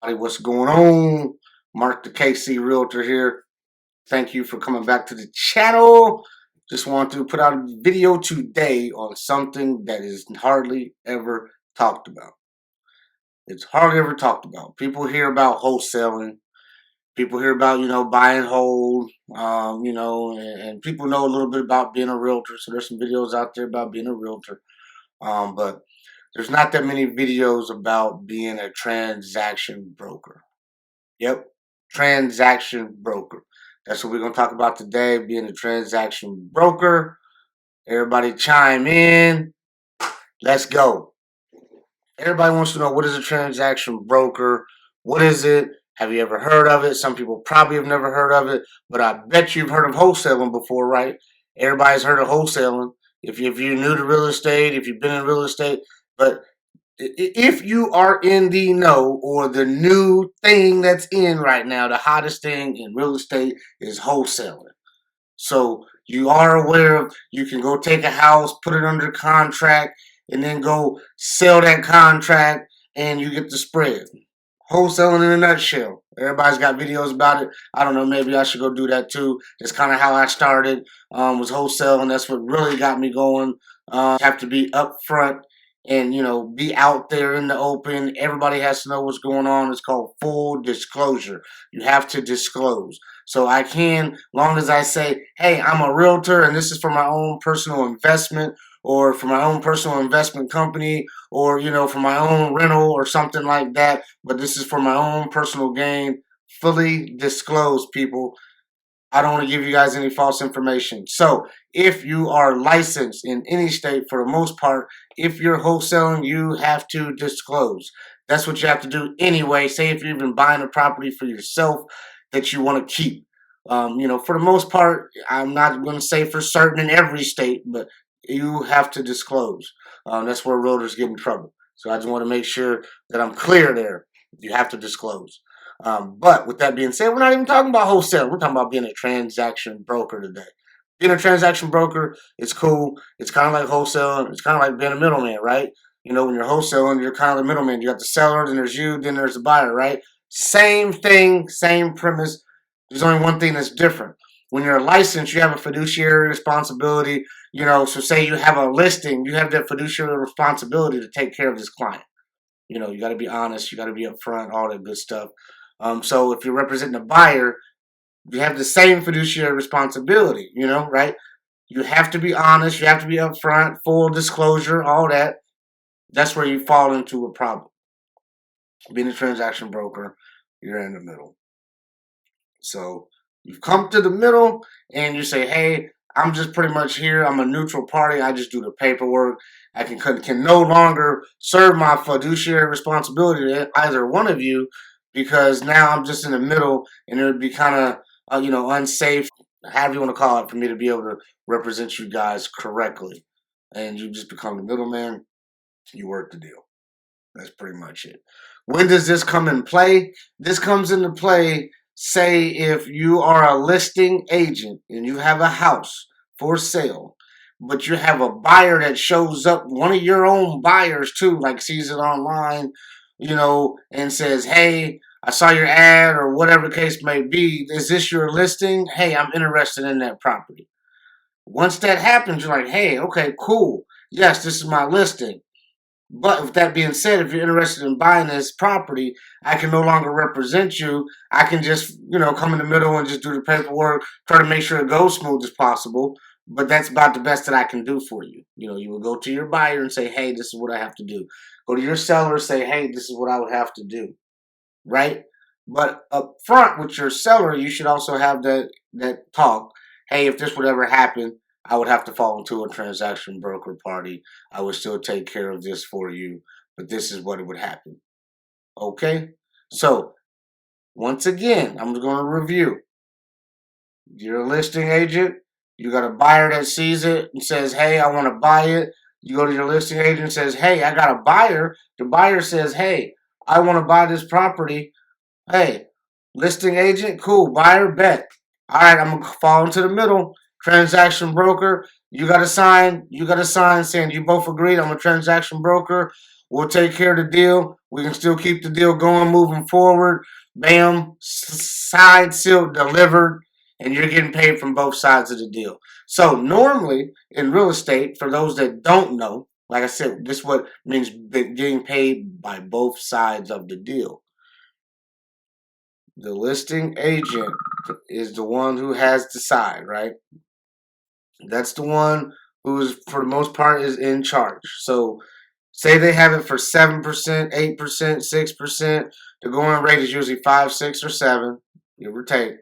Hey, what's going on? Mark the KC Realtor here. Thank you for coming back to the channel. Just want to put out a video today on something that is hardly ever talked about. It's hardly ever talked about. People hear about wholesaling. People hear about, buy and hold, and people know a little bit about being a realtor. So there's some videos out there about being a realtor. But there's not that many videos about being a transaction broker. Yep, transaction broker. That's what we're going to talk about today, being a transaction broker. Everybody chime in. Let's go. Everybody wants to know, what is a transaction broker? What is it? Have you ever heard of it? Some people probably have never heard of it, but I bet you've heard of wholesaling before, right? Everybody's heard of wholesaling. If you're new to real estate, if you've been in real estate, but if you are in the know, or the new thing that's in right now, the hottest thing in real estate is wholesaling. So you are aware of, you can go take a house, put it under contract, and then go sell that contract and you get the spread. Wholesaling in a nutshell. Everybody's got videos about it. I don't know, maybe I should go do that too. That's kind of how I started, was wholesaling. That's what really got me going. Have to be upfront and, be out there in the open. Everybody has to know what's going on. It's called full disclosure. You have to disclose. So I can, long as I say, hey, I'm a realtor and this is for my own personal investment, or for my own personal investment company, or, for my own rental or something like that, but this is for my own personal gain. Fully disclosed, people. I don't want to give you guys any false information. So if you are licensed in any state, for the most part, if you're wholesaling, you have to disclose. That's what you have to do anyway. Say if you're even buying a property for yourself that you want to keep. For the most part, I'm not going to say for certain in every state, but you have to disclose. That's where realtors get in trouble. So I just want to make sure that I'm clear there. You have to disclose. But with that being said, we're not even talking about wholesale. We're talking about being a transaction broker today. Being a transaction broker, it's cool. It's kind of like wholesaling. It's kind of like being a middleman, right? When you're wholesaling, you're kind of the middleman. You got the seller, then there's you, then there's the buyer, right? Same thing, same premise. There's only one thing that's different. When you're licensed, you have a fiduciary responsibility. So say you have a listing, you have that fiduciary responsibility to take care of this client. You got to be honest, you got to be upfront, all that good stuff. So if you're representing a buyer, you have the same fiduciary responsibility, right? You have to be honest, you have to be upfront, full disclosure, all that. That's where you fall into a problem. Being a transaction broker, you're in the middle. So you've come to the middle and you say, hey, I'm just pretty much here. I'm a neutral party. I just do the paperwork. I can no longer serve my fiduciary responsibility to either one of you, because now I'm just in the middle, and it would be kind of, unsafe, however you want to call it, for me to be able to represent you guys correctly. And you just become the middleman. You work the deal. That's pretty much it. When does this come in play? This comes into play, say, if you are a listing agent and you have a house for sale, but you have a buyer that shows up, one of your own buyers too, like sees it online, and says, hey, I saw your ad, or whatever the case may be. Is this your listing? Hey, I'm interested in that property. Once that happens, you're like, hey, okay, cool. Yes, this is my listing. But with that being said, if you're interested in buying this property, I can no longer represent you. I can just, come in the middle and just do the paperwork, try to make sure it goes smooth as possible. But that's about the best that I can do for you. You will go to your buyer and say, hey, this is what I have to do. Go to your seller and say, hey, this is what I would have to do. Right? But up front with your seller, you should also have that talk. Hey, if this would ever happen, I would have to fall into a transaction broker party. I would still take care of this for you, but this is what would happen. Okay? So, once again, I'm going to review. You're a listing agent. You got a buyer that sees it and says, hey, I want to buy it. You go to your listing agent and says, hey, I got a buyer. The buyer says, hey, I want to buy this property. Hey, listing agent, cool. Buyer, bet. All right, I'm going to fall into the middle. Transaction broker, you got to sign saying you both agreed I'm a transaction broker. we'll take care of the deal. We can still keep the deal going, moving forward. Bam, signed, sealed, delivered, and you're getting paid from both sides of the deal. So normally in real estate, for those that don't know, like I said, this is what means getting paid by both sides of the deal. The listing agent is the one who has the side, right? That's the one who is, for the most part, is in charge. So say they have it for 7%, 8%, 6%. The going rate is usually 5, 6, or 7, give or take.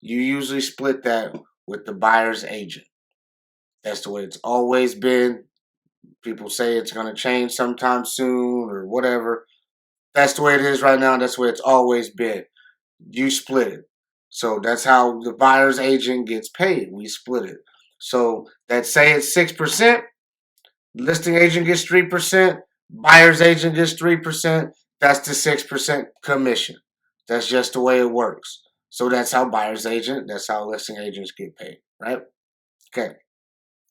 You usually split that with the buyer's agent. That's the way it's always been. People say it's going to change sometime soon or whatever. That's the way it is right now. That's the way it's always been. You split it. So that's how the buyer's agent gets paid. We split it. So that say it's 6%, listing agent gets 3%, buyer's agent gets 3%. That's the 6% commission. That's just the way it works. So that's how buyer's agent, that's how listing agents get paid, right? Okay.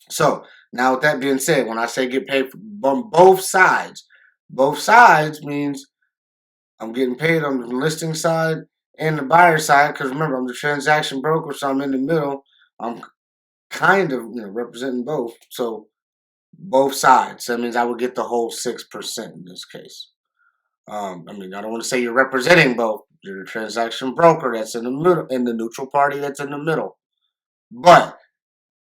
So now with that being said, when I say get paid from both sides means I'm getting paid on the listing side and the buyer side, because remember, I'm the transaction broker, so I'm in the middle. I'm kind of representing both. So both sides. That means I would get the whole 6% in this case. I don't want to say you're representing both. You're a transaction broker that's in the middle, and the neutral party that's in the middle. But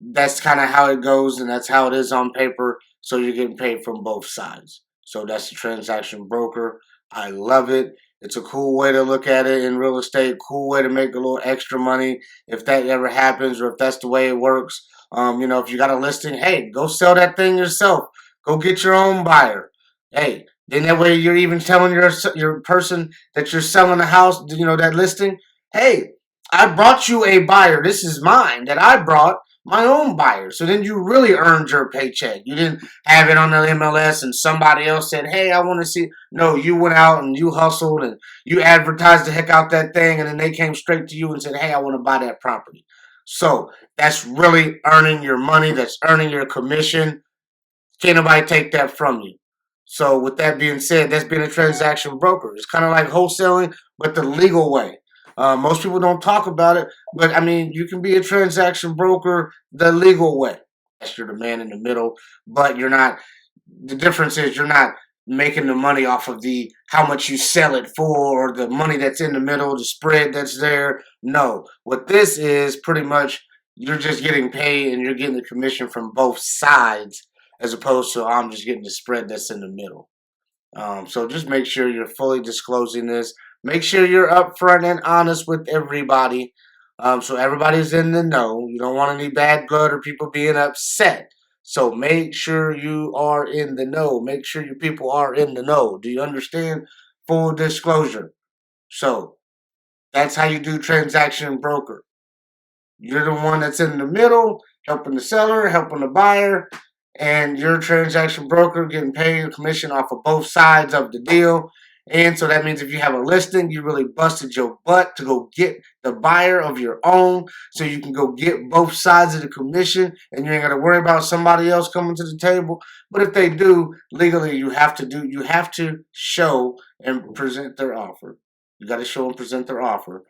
that's kind of how it goes, and that's how it is on paper. So you're getting paid from both sides. So that's the transaction broker. I love it. It's a cool way to look at it in real estate. Cool way to make a little extra money if that ever happens, or if that's the way it works. If you got a listing, hey, go sell that thing yourself. Go get your own buyer. Hey, then that way you're even telling your person that you're selling the house, that listing, hey, I brought you a buyer. This is mine that I brought my own buyer. So then you really earned your paycheck. You didn't have it on the MLS and somebody else said, hey, I want to see. No, you went out and you hustled and you advertised the heck out that thing, and then they came straight to you and said, hey, I want to buy that property. So that's really earning your money. That's earning your commission. Can't nobody take that from you. So with that being said, that's being a transaction broker. It's kind of like wholesaling, but the legal way. Most people don't talk about it, but you can be a transaction broker the legal way. Yes, you're the man in the middle, but you're not. The difference is you're not making the money off of the how much you sell it for, or the money that's in the middle, the spread that's there. No, what this is pretty much, you're just getting paid and you're getting the commission from both sides, as opposed to I'm just getting the spread that's in the middle. So just make sure you're fully disclosing this. Make sure you're upfront and honest with everybody, so everybody's in the know. You don't want any bad blood or people being upset. So make sure you are in the know. Make sure your people are in the know. Do you understand? Full disclosure. So that's how you do transaction broker. You're the one that's in the middle, helping the seller, helping the buyer, and you're a transaction broker getting paid a commission off of both sides of the deal. And so that means if you have a listing, you really busted your butt to go get the buyer of your own, so you can go get both sides of the commission, and you ain't got to worry about somebody else coming to the table. But if they do, legally, you have to show and present their offer. You got to show and present their offer.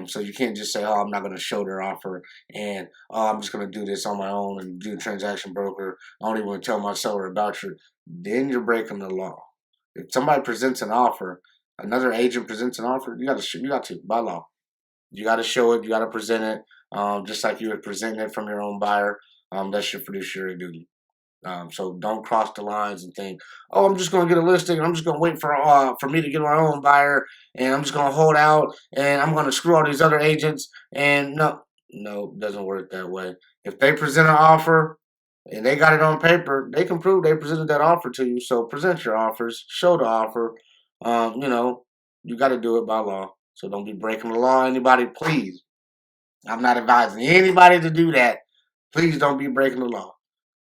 So you can't just say, oh, I'm not going to show their offer, and oh, I'm just going to do this on my own and do a transaction broker. I don't even want to tell my seller about you. Then you're breaking the law. If somebody presents an offer, another agent presents an offer, you got to by law. You got to show it. You got to present it, just like you would present it from your own buyer. That's your fiduciary duty. So don't cross the lines and think, oh, I'm just going to get a listing and I'm just going to wait for me to get my own buyer, and I'm just going to hold out and I'm going to screw all these other agents. And no, it doesn't work that way. If they present an offer and they got it on paper, they can prove they presented that offer to you. So present your offers, show the offer. You got to do it by law. So don't be breaking the law, anybody, please. I'm not advising anybody to do that. Please don't be breaking the law.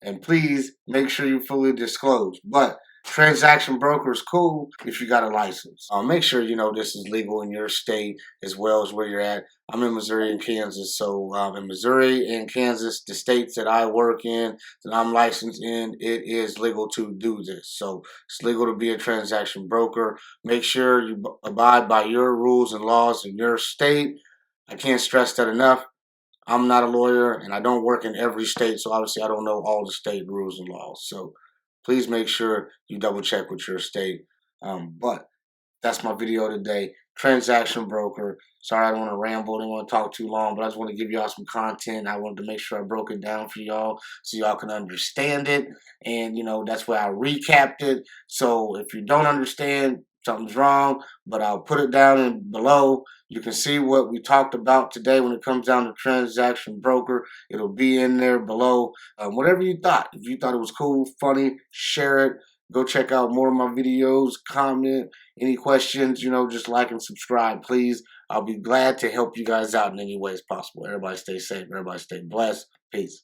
And please make sure you fully disclose. But Transaction broker is cool if you got a license. Make sure you know this is legal in your state as well as where you're at. I'm in Missouri and Kansas, so in Missouri and Kansas, the states that I work in, that I'm licensed in, it is legal to do this. So it's legal to be a transaction broker. Make sure you abide by your rules and laws in your state. I can't stress that enough. I'm not a lawyer and I don't work in every state, so obviously I don't know all the state rules and laws. So please make sure you double check with your state. But that's my video today. Transaction broker. Sorry, I don't want to ramble. I don't want to talk too long, but I just want to give y'all some content. I wanted to make sure I broke it down for y'all so y'all can understand it. And, you know, that's why I recapped it. So if you don't understand, something's wrong, but I'll put it down in below. You can see what we talked about today when it comes down to transaction broker. It'll be in there below. Whatever you thought. If you thought it was cool, funny, share it. Go check out more of my videos, comment, any questions, you know, just like and subscribe, please. I'll be glad to help you guys out in any ways possible. Everybody stay safe. Everybody stay blessed. Peace.